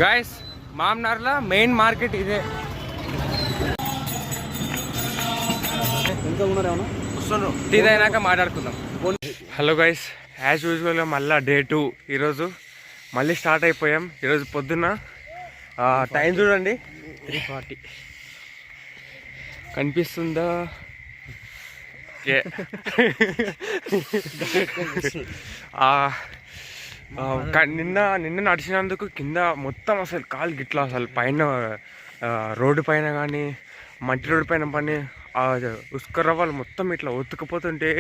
Guys మామ్నార్లో main market ఇదే. Tea అయినాక మాట్లాడుకుందాం. హలో గైస్, యాజ్ యూజువల్గా మళ్ళీ డే 2 ఈరోజు మళ్ళీ స్టార్ట్ అయిపోయాం. ఈరోజు పొద్దున్న టైం చూడండి 3:40 కనిపిస్తుందా? నిన్న నడిచినందుకు కింద మొత్తం అసలు కాలు గిట్లా, అసలు పైన రోడ్డు పైన కానీ మట్టి రోడ్డు పైన పని ఉసుక రవ్వలు మొత్తం ఇట్లా ఒత్తుకుపోతుంటే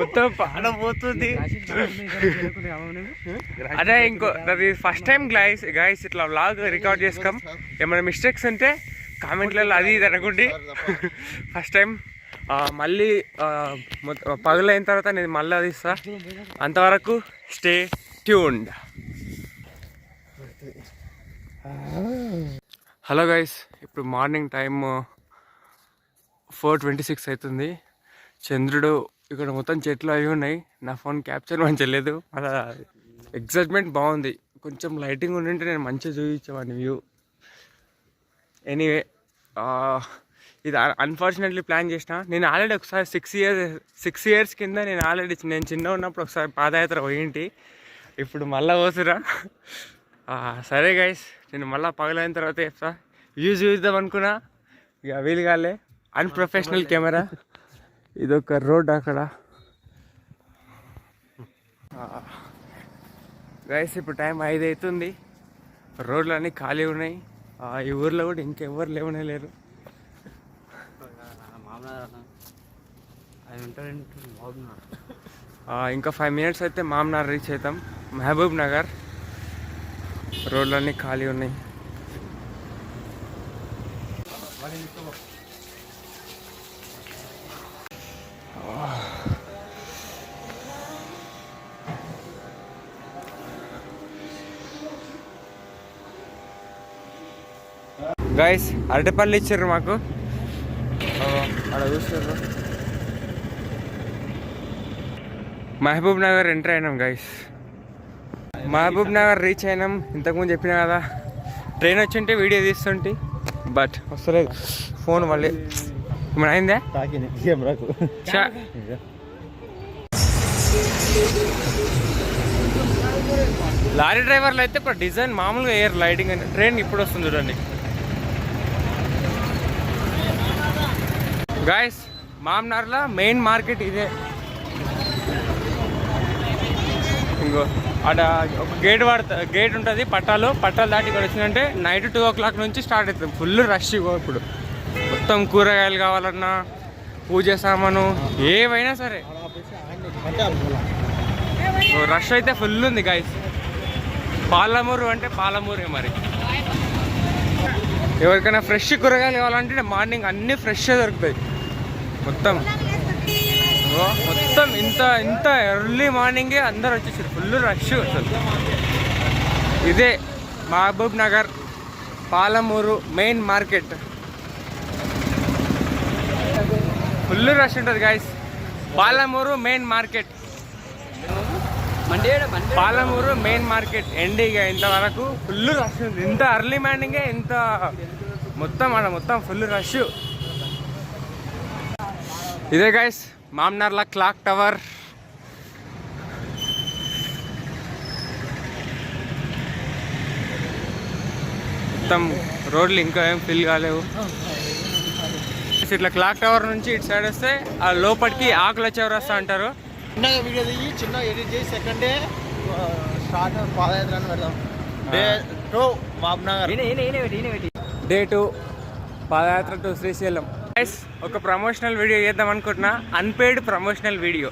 మొత్తం పానం పోతుంది. అదే అది ఫస్ట్ టైం గైస్ ఇట్లా వ్లాగ్ రికార్డ్ చేసుకోం. ఏమైనా మిస్టేక్స్ ఉంటే కామెంట్లలో అది ఇది అనుకోండి. ఫస్ట్ టైం మళ్ళీ పగలైన తర్వాత నేను మళ్ళీ అది ఇస్తా. అంతవరకు స్టే ట్యూన్డ్. హలో గైస్, ఇప్పుడు మార్నింగ్ టైం 4:26 అవుతుంది. చంద్రుడు ఇక్కడ మొత్తం చెట్లు అవి ఉన్నాయి. నా ఫోన్ క్యాప్చర్ మంచిగా లేదు. అలా ఎగ్జైట్మెంట్ బాగుంది. కొంచెం లైటింగ్ ఉండింటే నేను మంచిగా చూపించేవాడిని వ్యూ. ఎనీవే, ఇది అన్ఫార్చునేట్లీ ప్లాన్ చేసిన. నేను ఆల్రెడీ ఒకసారి 6 ఇయర్స్ కింద నేను చిన్న ఉన్నప్పుడు ఒకసారి పాదయాత్ర పోయింటి. ఇప్పుడు మళ్ళీ పోతురా. సరే గైస్, నేను మళ్ళీ పగలైన తర్వాత చెప్తా. వ్యూస్ చూద్దాం అనుకున్నా, ఇక వీలు కాలే. Unprofessional camera. ఇదొక రోడ్ అక్కడ. గైస్ ఇప్పుడు టైం 5 అవుతుంది. రోడ్లు అన్నీ ఖాళీ ఉన్నాయి. ఈ ఊర్లో కూడా ఇంకెవ్వరు లేరు. ఇంకా 5 minutes అయితే మామ్నార్ రీచ్ అవుతాం. మహబూబ్ నగర్. రోడ్లన్నీ ఖాళీ ఉన్నాయి. గైస్ అరటిపళ్ళు ఇచ్చారు మాకు. అక్కడ చూస్తారు. మహబూబ్ నగర్ ఎంటర్ అయినాం గైస్. మహబూబ్ నగర్ రీచ్ అయినాం. ఇంతకుముందు చెప్పినా కదా, ట్రైన్ వచ్చింటే వీడియో తీస్తుంటే, బట్ వస్తలేదు ఫోన్. మళ్ళీ ఏమైనా అయిందా? లారీ డ్రైవర్లు అయితే ఇప్పుడు డిజైన్ మామూలుగా ఎయిర్ లైటింగ్ అని. ట్రైన్ ఇప్పుడు వస్తుంది చూడండి గాయస్. మామ్నార్లో మెయిన్ మార్కెట్ ఇదే. ఇంకో అక్కడ ఒక గేట్ ఉంటుంది. పట్టాలు దాటి ఇక్కడ వచ్చిందంటే నైట్ 2 o'clock నుంచి స్టార్ట్ అవుతుంది. Full rush. ఇప్పుడు మొత్తం కూరగాయలు కావాలన్నా, పూజ సామాను ఏవైనా సరే రష్ అయితే ఫుల్ ఉంది గైస్. పాలమూరు అంటే పాలమూరే మరి. ఎవరికైనా ఫ్రెష్ కూరగాయలు కావాలంటే మార్నింగ్ అన్నీ ఫ్రెష్గా దొరుకుతాయి. మొత్తం ఇంత ఎర్లీ మార్నింగే అందరు వచ్చేసారు. ఫుల్ రష్ అసలు. ఇదే Mahabub Nagar Palamuru main market. Full rush ఉంటుంది guys. Palamuru main market. Palamuru main market ఎండిగా ఇంతవరకు ఫుల్ రష్ ఉంది. ఇంత ఎర్లీ మార్నింగే ఇంత మొత్తం ఫుల్ రష్. ఇదే గైస్ మామ్నార్ల క్లాక్ టవర్. మొత్తం రోడ్లు ఇంకా ఏం ఫిల్ కాలేవు. ఇట్లా క్లాక్ టవర్ నుంచి ఇటు సైడ్ వస్తే ఆ లోపలికి ఆకుల చౌరస్తా అంటారు. చిన్న ఎడిట్ చేసి సెకండ్ డే స్టార్ట్ పాదయాత్ర అని పెడదాం. డే 2 మామ్నగర్. Day 2 padayatra to Srisailam. ఒక ప్రమోషనల్ వీడియో చేద్దాం అనుకుంటున్నా. Unpaid promotional video.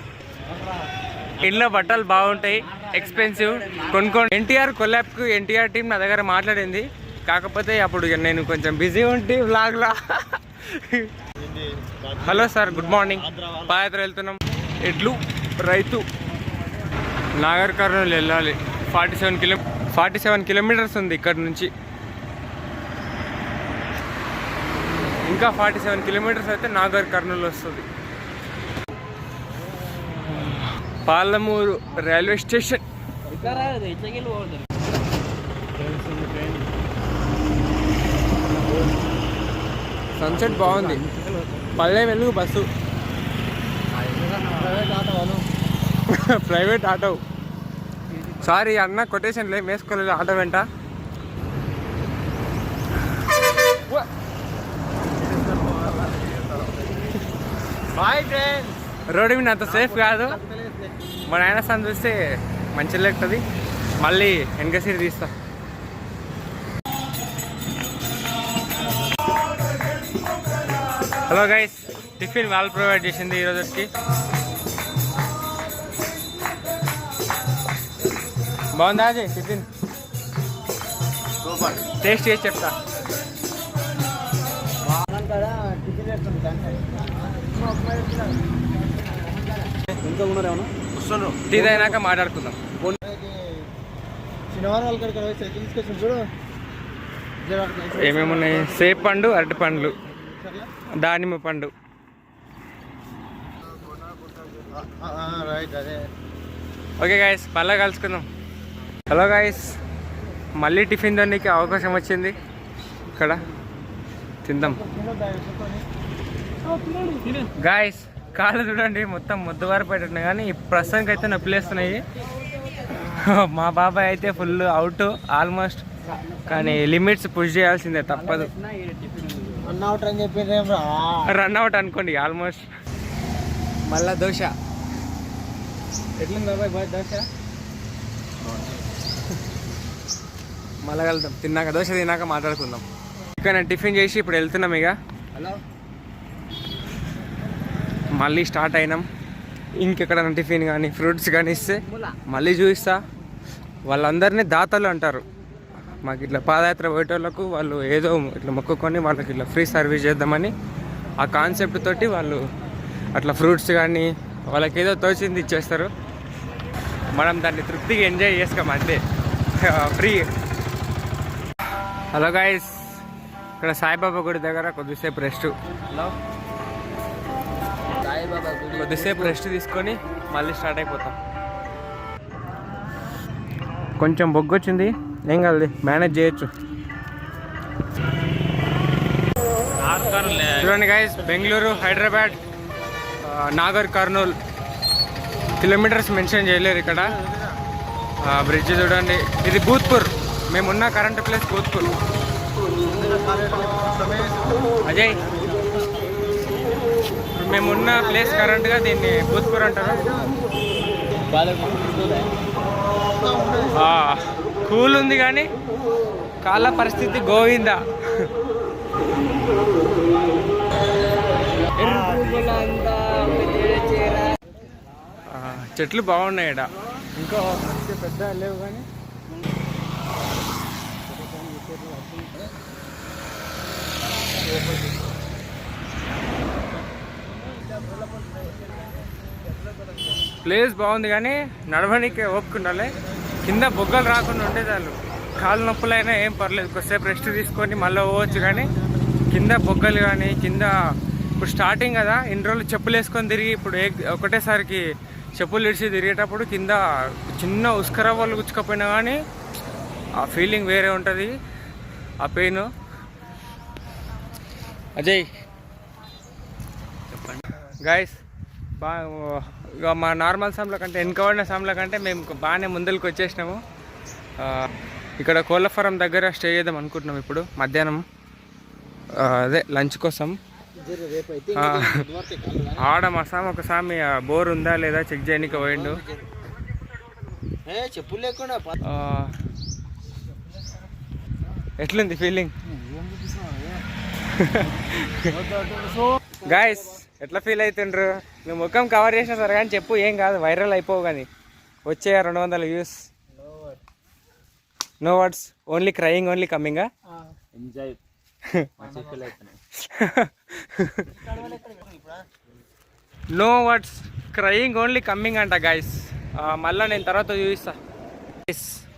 ఇంట్లో బట్టలు బాగుంటాయి, ఎక్స్పెన్సివ్, కొనుక్కోండి. ఎన్టీఆర్ కొలాబ్కు ఎన్టీఆర్ టీం నా దగ్గర మాట్లాడింది. కాకపోతే అప్పుడు నేను కొంచెం బిజీ ఉంటే వ్లాగ్లా. Hello sir, good morning. Padayatra వెళ్తున్నాం. ఎడ్లు రైతు నాగర్ కర్నూలు వెళ్ళాలి. 47 kilometers ఉంది ఇక్కడ నుంచి. ఇంకా 47 kilometers అయితే నాగర్ కర్నూలు వస్తుంది. Palamuru railway station. సన్సెట్ బాగుంది. Palle Velugu bus. Private auto. Sorry అన్న కొటేషన్లే వేసుకోలేదు ఆటో వెంట. రోడ్డు మీద అంత సేఫ్ కాదు. మా నాయన సన్ చూస్తే మంచిగా లేకుతుంది. మళ్ళీ వెనక సీట్ తీస్తా. హలో గైస్, టిఫిన్ వాళ్ళు ప్రొవైడ్ చేసింది ఈరోజుకి. బాగుందా అజయ్ టిఫిన్? టేస్ట్ చేసి చెప్తా. టీ తాగినాక మాట్లాడుకుందాం. ఏమేమి ఉన్నాయి? సేప్ పండు, అరటి పండ్లు, దానిమ్మ పండు. ఓకే గాయస్, మళ్ళీ కలుసుకుందాం. హలో గాయస్, మళ్ళీ టిఫిన్ తినడానికి అవకాశం వచ్చింది. ఇక్కడ తిందాం. గాయస్ కాళ్ళు చూడండి, మొత్తం ముద్దవారిపోయేటట్టున్నాయి. కానీ ప్రస్తుతానికి అయితే నొప్పిలేస్తున్నాయి. మా బాబాయ్ అయితే ఫుల్ అవుట్ ఆల్మోస్ట్. కానీ లిమిట్స్ పుష్ చేయాల్సిందే, తప్పదు. రన్ అవుట్ అనుకోండి ఆల్మోస్ట్. మళ్ళా దోశ ఎట్లుంది బాబాయ్? దోశ మళ్ళా వెళ్దాం. తిన్నాక దోశ తిన్నాక మాట్లాడుకుందాం. ఇక్కడ నేను టిఫిన్ చేసి ఇప్పుడు వెళ్తున్నాం. ఇక హలో మళ్ళీ స్టార్ట్ అయినాం. ఇంకెక్కడైనా టిఫిన్ కానీ ఫ్రూట్స్ కానీ ఇస్తే మళ్ళీ చూపిస్తా. వాళ్ళందరినీ దాతలు అంటారు. మాకు ఇట్లా పాదయాత్ర పోయేటోళ్ళకు వాళ్ళు ఏదో ఇట్లా మొక్కుకొని వాళ్ళకి ఇట్లా ఫ్రీ సర్వీస్ చేద్దామని ఆ కాన్సెప్ట్ తోటి వాళ్ళు అట్లా ఫ్రూట్స్ కానీ వాళ్ళకి ఏదో తోచింది ఇచ్చేస్తారు. మనం దాన్ని తృప్తిగా ఎంజాయ్ చేసుకోం అంతే, ఫ్రీ. హలో గాయస్, ఇక్కడ సాయిబాబా గుడి దగ్గర కొద్దిసేపు రెస్ట్. కొద్దిసేపు రెస్ట్ తీసుకొని మళ్ళీ స్టార్ట్ అయిపోతాం. కొంచెం బొగ్గు వచ్చింది, ఏం కాదు, మేనేజ్ చేయొచ్చు. చూడండి guys, Bengaluru, Hyderabad, Nagar Kurnool kilometres mention చేయలేరు ఇక్కడ. బ్రిడ్జ్ చూడండి, ఇది భూత్పూర్. మేమున్న కరెంట్ ప్లేస్ భూత్పూర్. అజయ్, మేమున్న ప్లేస్ కరెంట్గా దీన్ని భూత్పూర్ అంటారు. కూల్ ఉంది కానీ కాళ్ళ పరిస్థితి గోవిందా. చెట్లు బాగున్నాయి ఇక్కడ. ఇంకా పెద్ద లేవు కానీ ప్లేస్ బాగుంది. కానీ నడవడానికి ఓపుకుండాలి. కింద బొగ్గలు రాకుండా ఉంటే చాలు. కాళ్ళు నొప్పులైనా ఏం పర్లేదు, కొద్దిసేపు రెస్ట్ తీసుకొని మళ్ళీ పోవచ్చు. కానీ కింద బొగ్గలు కానీ కింద ఇప్పుడు స్టార్టింగ్ కదా, ఇన్ని రోజులు చెప్పులు వేసుకొని తిరిగి ఇప్పుడు ఒకటేసారికి చెప్పులు ఇడిచి తిరిగేటప్పుడు కింద చిన్న ఉస్కరవ్వలు గుచ్చుకపోయినా కానీ ఆ ఫీలింగ్ వేరే ఉంటుంది, ఆ పెయిన్. అజయ్ గాయస్, ఇక మా నార్మల్ సామ్ల కంటే వెనుకబడిన సామ్ల కంటే మేము బాగానే ముందరికి వచ్చేసినాము. ఇక్కడ కోళ్ళ ఫారం దగ్గర స్టే చేద్దాం అనుకుంటున్నాం ఇప్పుడు మధ్యాహ్నం. అదే లంచ్ కోసం. ఆడ మా సామి ఒక సామి బోర్ ఉందా లేదా చెక్ చేయడానికి పోయిండు. ఎట్లుంది ఫీలింగ్ గాయస్? ఎట్లా ఫీల్ అవుతుండ్రు? నువ్వు ముఖం కవర్ చేసినా సరే కానీ చెప్పు, ఏం కాదు, వైరల్ అయిపోవు. కానీ వచ్చే 200 views. No words, only crying, only కమ్మింగా. Enjoy. No words, crying, only coming అంట గాయస్. మళ్ళీ నేను తర్వాత చూపిస్తా.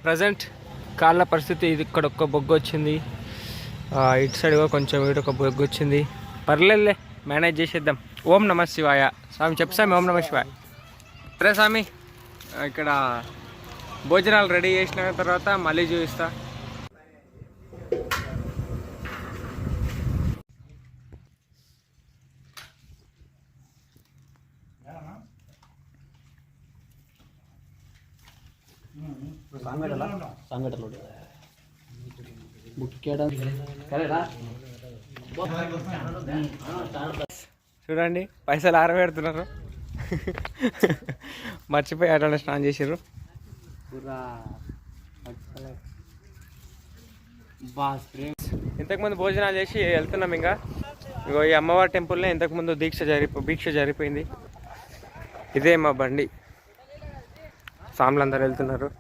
ప్రజెంట్ కాళ్ళ పరిస్థితి ఇది. ఇక్కడ ఒక్క బొగ్గు వచ్చింది, ఇటు సైడ్గా కొంచెం ఇటు ఒక బొగ్గు వచ్చింది. పర్లేదులే, మేనేజ్ చేసేద్దాం. ఓం నమ శివాయ. స్వామి చెప్పు స్వామి, ఓం నమ శివాయ. సరే స్వామి, ఇక్కడ భోజనాలు రెడీ చేసిన తర్వాత మళ్ళీ చూపిస్తా. చూడండి పైసలు ఆరబెడుతున్నారు. మర్చిపోయి అట్లా స్నానం చేసారు. ఇంతకుముందు భోజనాలు చేసి వెళ్తున్నాం. ఇంకా ఇగో ఈ అమ్మవారి టెంపుల్నే ఇంతకుముందు భిక్ష జరిపోయింది. ఇదే మా బండి. సాములందరూ వెళ్తున్నారు.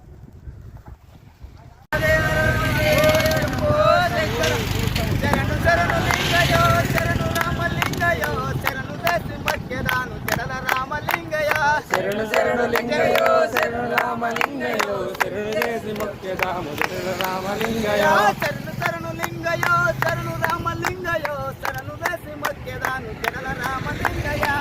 శరణు శరణు లింగయో శరణు రామలింగయో శరణు చేసి మొక్కెదాము శరణు రామలింగయో శరణు శరణు లింగయో శరణు రామలింగయో శరణు చేసి మొక్కెదాను శరణ రామలింగయో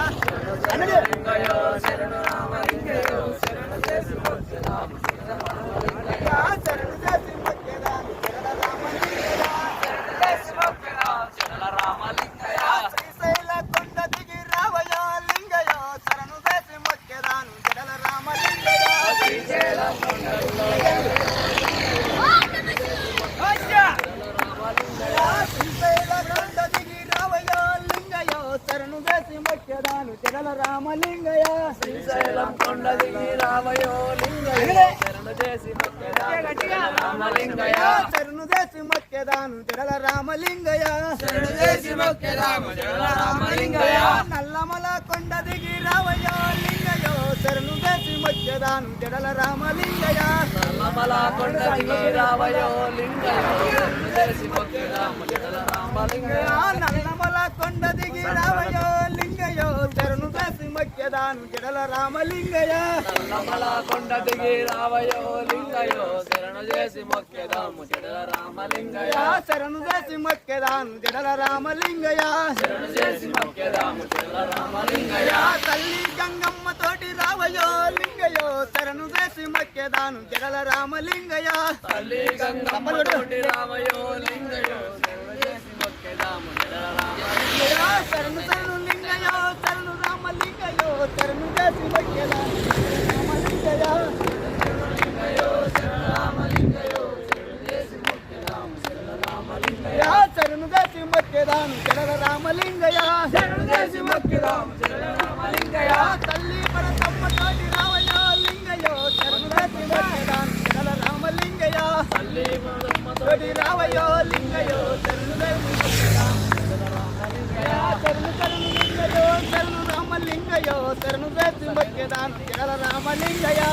శరణు లింగయో శరణు రామలింగయో శరణు చేసి మొక్కెదాము శరణ రామలింగయో శరణు చేసి మొక్కెదాము శరణ రామలింగయో శరణు చేసి మొక్కెదాము శరణ రామలింగయో శ్రీశైల కొండ దిగి రావయో లింగయో శరణు చేసి మొక్కెదాను శరణ రామలింగయో శ్రీశైల కొండ దిగి రావయో లింగయో శరణు చేసి మొక్కెదాను శరణ రామలింగయో శ్రీశైలం కొండ దిగి రావయో లింగయో శరణు చేసి మొక్కెదాను రామలింగయో శరణు చేసి మొక్కెదాను జడల రామలింగయో శరణు చేసి మొక్కెదాను జడల రామలింగయో నల్లమల కొండ దిగి రావయో లింగయో శరణు చేసి మొక్కెదాను జడల రామలింగయో నల్లమల కొండ దిగి రావయో లింగయో శరణు చేసి మొక్కెదాను జడల రామలింగయో నల్లమల కొండ దిగి రావయో లింగయో శరణు చేసి మొక్కెదాను జడల రామలింగయో నల్లమల కొండ దిగి రావయో లింగయో శరణు చేసి మొక్కెదాము జడల రామలింగయో శరణు చేసి మొక్కెదాను జడల రామలింగయో శరణు చేసి మొక్కెదాము జడల రామలింగయో తల్లి గంగమ్మ తోటి రావయో లింగయో శరణు చేసి మొక్కెదాను జడల రామలింగయో తల్లి గంగమ్మ తోటి రావయో లింగయో శరణు చేసి మొక్కెదాము జడల రామలింగయో శరణు శరణు లింగయో శరణు రామలింగయో శరణు చేసి మొక్కెదాను రామలింగయో శరణు చేసి మొక్కెదాము జడల రామలింగయో శరణు చేసి మొక్కెదాము జడల రామలింగయో తల్లి పరతమ్మ తోటి రావయో లింగయో శరణు చేసి మొక్కెదాము జడల రామలింగయో తల్లి పరతమ్మ తోటి రావయో లింగయో శరణు చేసి మొక్కెదాము జడల రామలింగయో శరణు శరణు లింగయో శరణు రామలింగయో శరణు చేసి మొక్కెదాము జడల రామలింగయో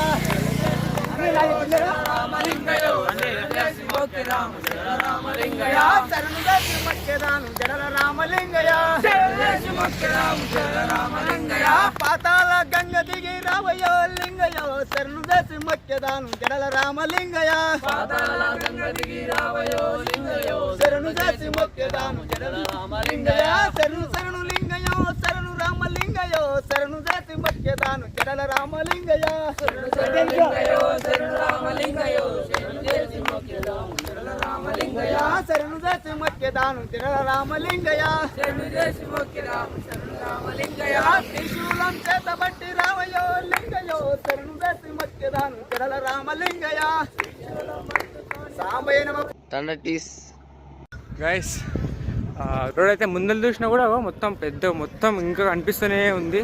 రామలింగయో శరణు చేసి మొక్కెదాము జడల రామలింగయో శరణు చేసి మొక్కెదాము జడల రామలింగయో శరణు చేసి మొక్కెదాము జడల రామలింగయో పాతాళ గంగ దిగి రావయో లింగయో శరణు చేసి మొక్కెదాము జడల రామలింగయో పాతాళ గంగ దిగి రావయో లింగయో శరణు చేసి మొక్కెదాము జడల రామలింగయో శరణు శరణు లింగయో శరణు రామలింగయో శరణు చేసి మొక్కెదాము జడల రామలింగయో శరణు లింగయో శరణు రామలింగయో శరణు చేసి మొక్కెదాము జడల రామలింగయో శరణు చేసి మొక్కెదాము జడల రామలింగయో శరణు చేసి మొక్కెదాము శరణు రామలింగయో త్రిశూలం చేతబట్టి రావయో లింగయో శరణు చేసి మొక్కెదాము జడల రామలింగయో సాంబయ్య నమః తండటీస్. గైస్ రోడ్ అయితే ముందర చూసినా కూడా మొత్తం పెద్ద మొత్తం ఇంకా కనిపిస్తూనే ఉంది.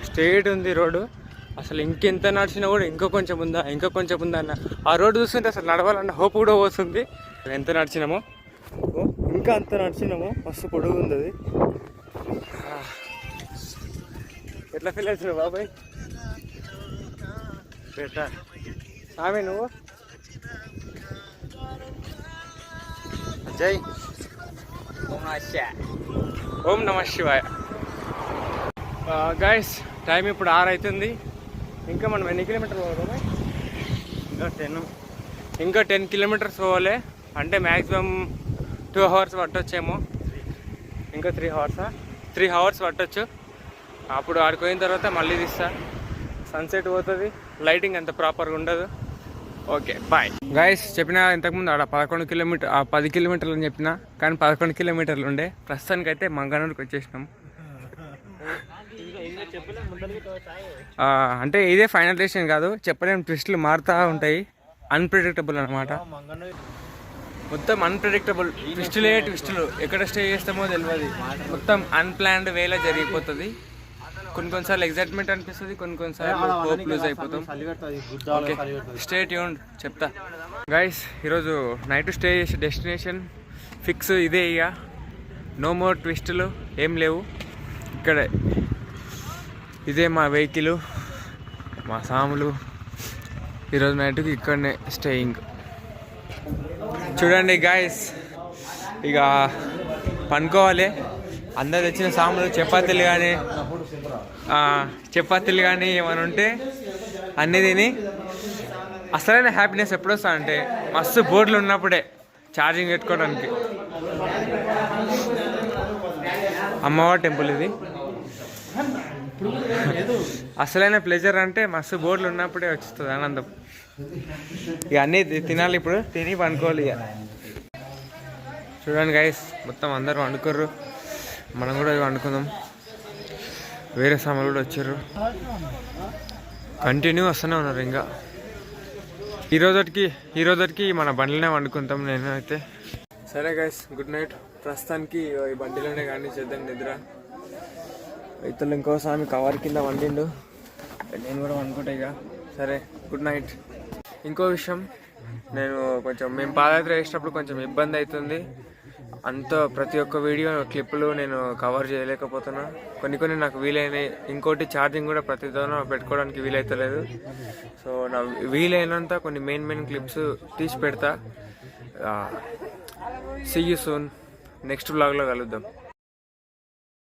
స్ట్రేట్ ఉంది రోడ్డు. అసలు ఇంకెంత నడిచినా కూడా ఇంకా కొంచెం ఉందా అన్న ఆ రోడ్డు చూస్తుంటే అసలు నడవాలన్న హోప్ కూడా వస్తుంది. ఎంత నడిచినామో ఇంకా అంత నడిచినామో మస్తు పొడుగు ఉంది అది. ఎట్లా ఫీల్ అవుతున్నావు బాబాయ్? బెటర్ సామి నువ్వు జై ఓం నమ శివాయ. గైస్ టైం ఇప్పుడు 6 అవుతుంది. ఇంకా మనం ఎన్ని కిలోమీటర్లు పోవాలి? ఇంకా 10 కిలోమీటర్స్ పోవాలి. అంటే మ్యాక్సిమం 2 అవర్స్ పట్టొచ్చేమో. ఇంకా 3 అవర్స్ పట్టొచ్చు. అప్పుడు ఆడికి పోయిన తర్వాత మళ్ళీ తీస్తా. సన్సెట్ పోతుంది, లైటింగ్ అంత ప్రాపర్గా ఉండదు. Okay bye guys. చెప్పిన ఇంతకుముందు ఆడ 11 కిలోమీటర్ 10 కిలోమీటర్లు అని చెప్పిన, కానీ 11 కిలోమీటర్లు ఉండే. ప్రస్తుతానికి అయితే మంగనూరుకి వచ్చేసినాం. అంటే ఇదే ఫైనల్ డెస్టినేషన్ కాదు, చెప్పలేం, ట్విస్టులు మారుతూ ఉంటాయి. అన్ప్రెడిక్టబుల్ అనమాట, మొత్తం అన్ప్రెడిక్టబుల్. ట్విస్టులు ఎక్కడ స్టే చేస్తామో తెలియదు. మొత్తం అన్ప్లాన్డ్ వేలో జరిగిపోతుంది. కొన్నిసార్లు ఎగ్జైట్మెంట్ అనిపిస్తుంది, కొన్నిసార్లు హోప్ లూజ్ అయిపోతాం. ఓకే స్టే ట్యూన్డ్, చెప్తా గైస్. ఈరోజు నైట్ స్టే చేసే డెస్టినేషన్ ఫిక్స్ ఇదే. ఇక నో మోర్ ట్విస్టులు ఏం లేవు ఇక్కడే. ఇదే మా వెహికల్, మా సాములు. ఈరోజు నైట్కి ఇక్కడనే స్టేయింగ్. చూడండి గాయస్, ఇక పనుకోవాలి. అందరు తెచ్చిన సాములు చపాతీలు కానీ ఏమైనా ఉంటే అన్నీ తిని. అసలైన హ్యాపీనెస్ ఎప్పుడు వస్తా అంటే మస్తు బోర్డులు ఉన్నప్పుడే, ఛార్జింగ్ పెట్టుకోవడానికి. అమ్మవారి టెంపుల్ ఇది. అసలైన ప్లెజర్ అంటే మస్తు బోర్డులు ఉన్నప్పుడే వస్తుంది ఆనందం. ఇక అన్నీ తినాలి, ఇప్పుడు తిని పండుకోవాలి. ఇక చూడండి గైస్, మొత్తం అందరూ వండుకోర్రు, మనం కూడా వండుకుందాం. వేరే సామాన్లు కూడా వచ్చారు, కంటిన్యూ వస్తూనే ఉన్నారు. ఇంకా ఈ రోజుకి మన బండిలోనే వండుకుంటాం. నేను అయితే సరే గైస్, గుడ్ నైట్. ప్రస్తుతానికి ఈ బండిలోనే కానీ చేద్దాం నిద్ర. ఇతరులు ఇంకో స్వామి కవర్ కింద వండిండు, నేను కూడా వండుకుంటా. ఇక సరే, గుడ్ నైట్. ఇంకో విషయం, మేము పాదయాత్ర చేసినప్పుడు కొంచెం ఇబ్బంది అవుతుంది. ప్రతి ఒక్క వీడియో క్లిప్పులు నేను కవర్ చేయలేకపోతున్నా. కొన్ని నాకు వీలైనాయి. ఇంకోటి ఛార్జింగ్ కూడా ప్రతిదోన పెట్టుకోవడానికి వీలైతలేదు. సో నా వీలైనంత కొన్ని మెయిన్ క్లిప్స్ తీసి పెడతా. See you soon. నెక్స్ట్ వ్లాగ్లో కలుద్దాం.